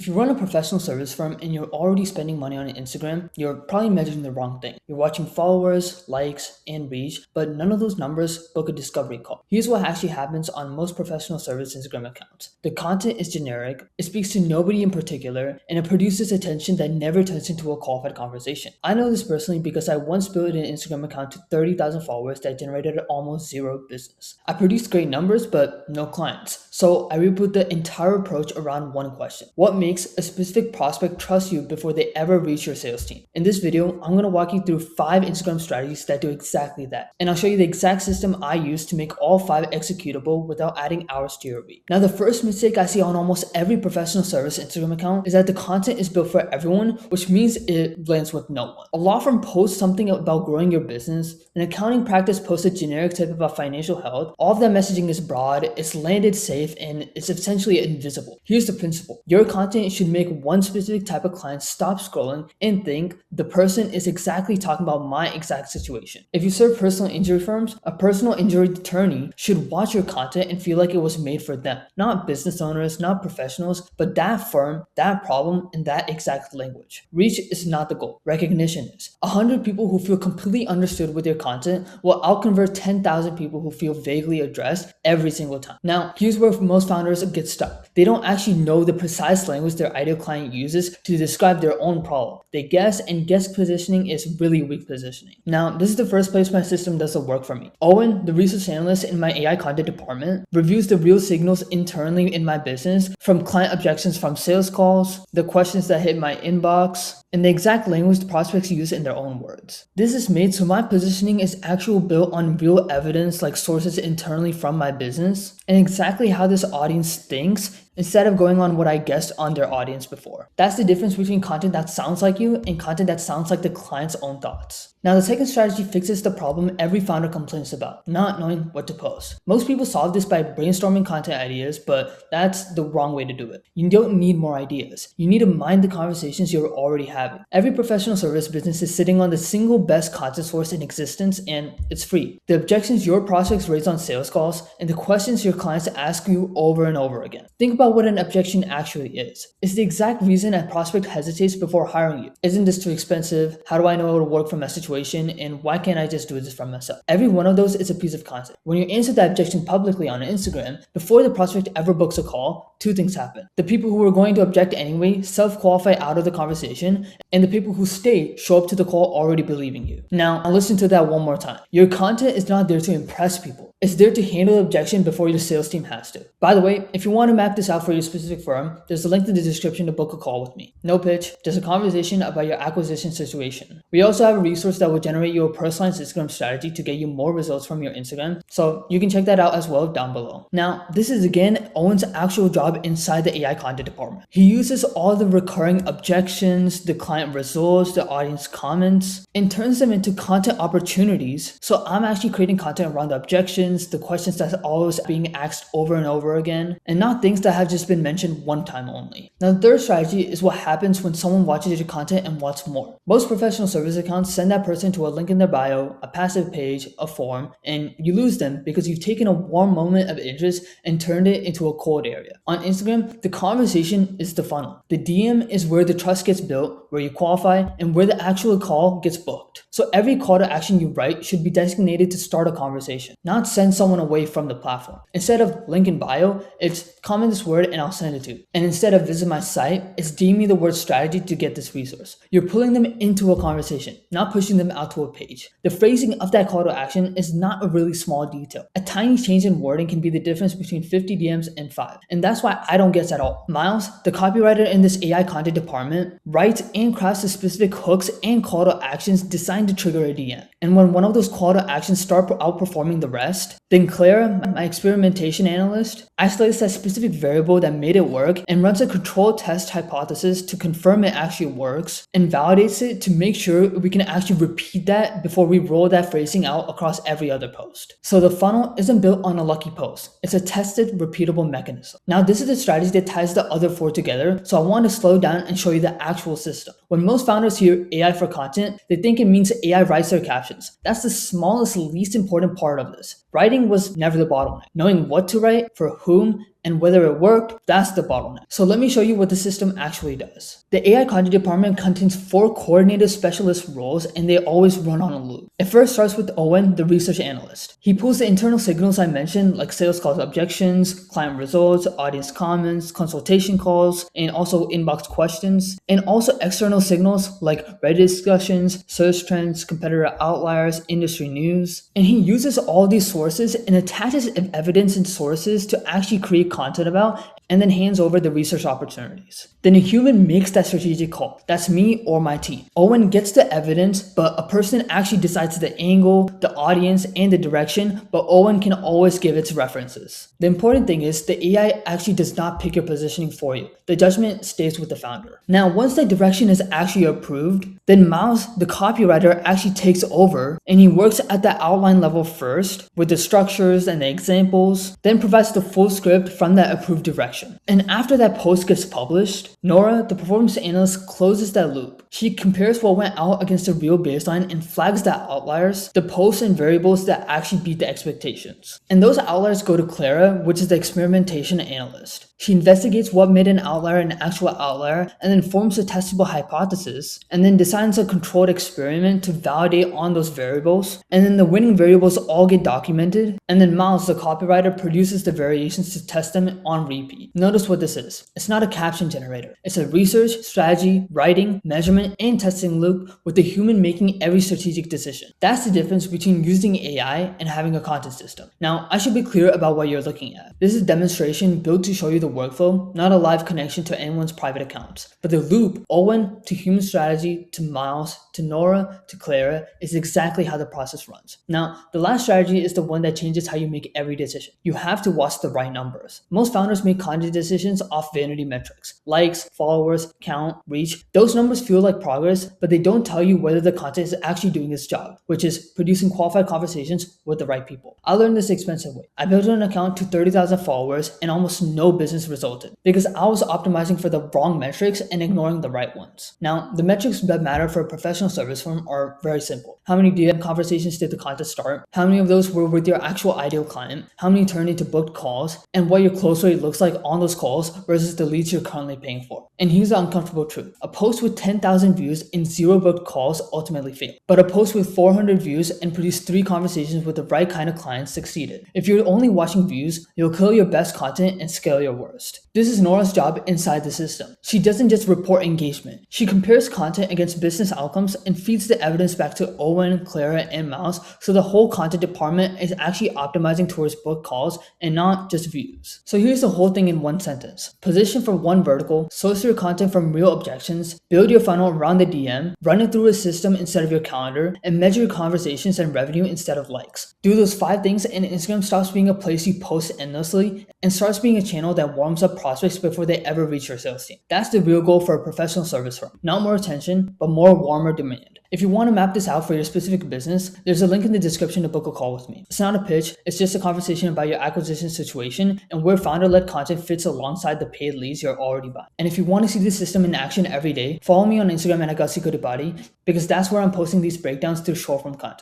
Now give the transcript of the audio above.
If you run a professional service firm and you're already spending money on Instagram, you're probably measuring the wrong thing. You're watching followers, likes, and reach, but none of those numbers book a discovery call. Here's what actually happens on most professional service Instagram accounts. The content is generic, it speaks to nobody in particular, and it produces attention that never turns into a qualified conversation. I know this personally because I once built an Instagram account to 30,000 followers that generated almost zero business. I produced great numbers, but no clients. So I reboot the entire approach around one question. What makes a specific prospect trust you before they ever reach your sales team? In this video, I'm going to walk you through 5 Instagram strategies that do exactly that. And I'll show you the exact system I use to make all 5 executable without adding hours to your week. Now, the first mistake I see on almost every professional service Instagram account is that the content is built for everyone, which means it lands with no one. A law firm posts something about growing your business, an accounting practice posts a generic tip about financial health. All of that messaging is broad, it's landed safe, and it's essentially invisible. Here's the principle. Your content should make one specific type of client stop scrolling and think the person is exactly talking about my exact situation. If you serve personal injury firms, a personal injury attorney should watch your content and feel like it was made for them. Not business owners, not professionals, but that firm, that problem, and that exact language. Reach is not the goal. Recognition is. 100 people who feel completely understood with your content will outconvert 10,000 people who feel vaguely addressed every single time. Now, here's where most founders get stuck. They don't actually know the precise language their ideal client uses to describe their own problem. They guess, and guess positioning is really weak positioning. Now, this is the first place my system doesn't work for me. Owen, the research analyst in my AI content department, reviews the real signals internally in my business, from client objections from sales calls, the questions that hit my inbox, and the exact language the prospects use in their own words. This is made so my positioning is actually built on real evidence, like sources internally from my business, and exactly how this audience thinks, instead of going on what I guessed on their audience before. That's the difference between content that sounds like you and content that sounds like the client's own thoughts. Now, the second strategy fixes the problem every founder complains about, not knowing what to post. Most people solve this by brainstorming content ideas, but that's the wrong way to do it. You don't need more ideas. You need to mind the conversations you're already having. Every professional service business is sitting on the single best content source in existence, and it's free. The objections your prospects raise on sales calls and the questions your clients ask you over and over again. Think about what an objection actually is. It's the exact reason a prospect hesitates before hiring you. Isn't this too expensive? How do I know it'll work for my situation? And why can't I just do this for myself? Every one of those is a piece of content. When you answer that objection publicly on Instagram, before the prospect ever books a call, 2 things happen. The people who are going to object anyway self-qualify out of the conversation, and the people who stay show up to the call already believing you. Now, listen to that one more time. Your content is not there to impress people. It's there to handle the objection before your sales team has to. By the way, if you want to map this out for your specific firm, there's a link in the description to book a call with me. No pitch, just a conversation about your acquisition situation. We also have a resource that will generate you a personalized Instagram strategy to get you more results from your Instagram, so you can check that out as well down below. Now, this is again Owen's actual job inside the AI content department. He uses all the recurring objections, the client results, the audience comments, and turns them into content opportunities. So I'm actually creating content around the objections, the questions that's always being asked over and over again, and not things that have just been mentioned one time only. Now, the third strategy is what happens when someone watches your content and wants more. Most professional service accounts send that person to a link in their bio, a passive page, a form, and you lose them because you've taken a warm moment of interest and turned it into a cold area. On Instagram, the conversation is the funnel. The DM is where the trust gets built, where you qualify, and where the actual call gets booked. So every call to action you write should be designated to start a conversation, not send someone away from the platform. Instead of link in bio, it's comment this word and I'll send it to you. And instead of visit my site, it's DM me the word strategy to get this resource. You're pulling them into a conversation, not pushing them out to a page. The phrasing of that call to action is not a really small detail. A tiny change in wording can be the difference between 50 DMs and 5. And that's why I don't guess at all. Miles, the copywriter in this AI content department, writes and crafts the specific hooks and call to actions designed to trigger a DM. And when one of those call to actions start outperforming the rest, then Claire, my experimentation analyst, isolates that specific variable that made it work and runs a control test hypothesis to confirm it actually works and validates it to make sure we can actually repeat that before we roll that phrasing out across every other post. So the funnel isn't built on a lucky post. It's a tested, repeatable mechanism. Now, this is the strategy that ties the other 4 together, so I want to slow down and show you the actual system. When most founders hear AI for content, they think it means AI writes their captions. That's the smallest, least important part of this. Writing was never the bottleneck. Knowing what to write, for whom, And whether it worked, that's the bottleneck. So let me show you what the system actually does. The AI content department contains 4 coordinated specialist roles, and they always run on a loop. It first starts with Owen, the research analyst. He pulls the internal signals I mentioned, like sales calls objections, client results, audience comments, consultation calls, and also inbox questions, and also external signals like Reddit discussions, search trends, competitor outliers, industry news. And he uses all these sources and attaches evidence and sources to actually create content about, and then hands over the research opportunities. Then a human makes that strategic call. That's me or my team. Owen gets the evidence, but a person actually decides the angle, the audience, and the direction, but Owen can always give its references. The important thing is the AI actually does not pick your positioning for you. The judgment stays with the founder. Now, once the direction is actually approved, then Miles, the copywriter, actually takes over, and he works at the outline level first with the structures and the examples, then provides the full script from that approved direction. And after that post gets published, Nora, the performance analyst, closes that loop. She compares what went out against the real baseline and flags the outliers, the posts and variables that actually beat the expectations. And those outliers go to Clara, which is the experimentation analyst. She investigates what made an outlier an actual outlier, and then forms a testable hypothesis, and then designs a controlled experiment to validate on those variables, and then the winning variables all get documented, and then Miles, the copywriter, produces the variations to test them on repeat. Notice what this is. It's not a caption generator. It's a research, strategy, writing, measurement, and testing loop with the human making every strategic decision. That's the difference between using AI and having a content system. Now, I should be clear about what you're looking at. This is a demonstration built to show you the workflow, not a live connection to anyone's private accounts. But the loop, Owen to human strategy, to Miles, to Nora, to Clara, is exactly how the process runs. Now, the last strategy is the one that changes how you make every decision. You have to watch the right numbers. Most founders make content decisions off vanity metrics, likes, followers, count, reach. Those numbers feel like progress, but they don't tell you whether the content is actually doing its job, which is producing qualified conversations with the right people. I learned this the expensive way. I built an account to 30,000 followers and almost no business resulted because I was optimizing for the wrong metrics and ignoring the right ones. Now, the metrics that matter for a professional service firm are very simple. How many DM conversations did the content start? How many of those were with your actual ideal client? How many turned into booked calls? And what your close rate looks like on those calls versus the leads you're currently paying for. And here's the uncomfortable truth. A post with 10,000 views and 0 booked calls ultimately failed. But a post with 400 views and produced 3 conversations with the right kind of clients succeeded. If you're only watching views, you'll kill your best content and scale your worst. This is Nora's job inside the system. She doesn't just report engagement. She compares content against business outcomes and feeds the evidence back to Owen, Clara, and Miles, so the whole content department is actually optimizing towards booked calls and not just views. So here's the whole thing in one sentence. Position for one vertical, source your content from real objections, build your funnel around the DM, run it through a system instead of your calendar, and measure your conversations and revenue instead of likes. Do those 5 things and Instagram stops being a place you post endlessly and starts being a channel that warms up prospects before they ever reach your sales team. That's the real goal for a professional service firm. Not more attention, but more warmer demand. If you want to map this out for your specific business, there's a link in the description to book a call with me. It's not a pitch, it's just a conversation about your acquisition situation and where founder-led content fits alongside the paid leads you're already buying. And if you want to see this system in action every day, follow me on Instagram at AgasiKodibadi because that's where I'm posting these breakdowns through short form content.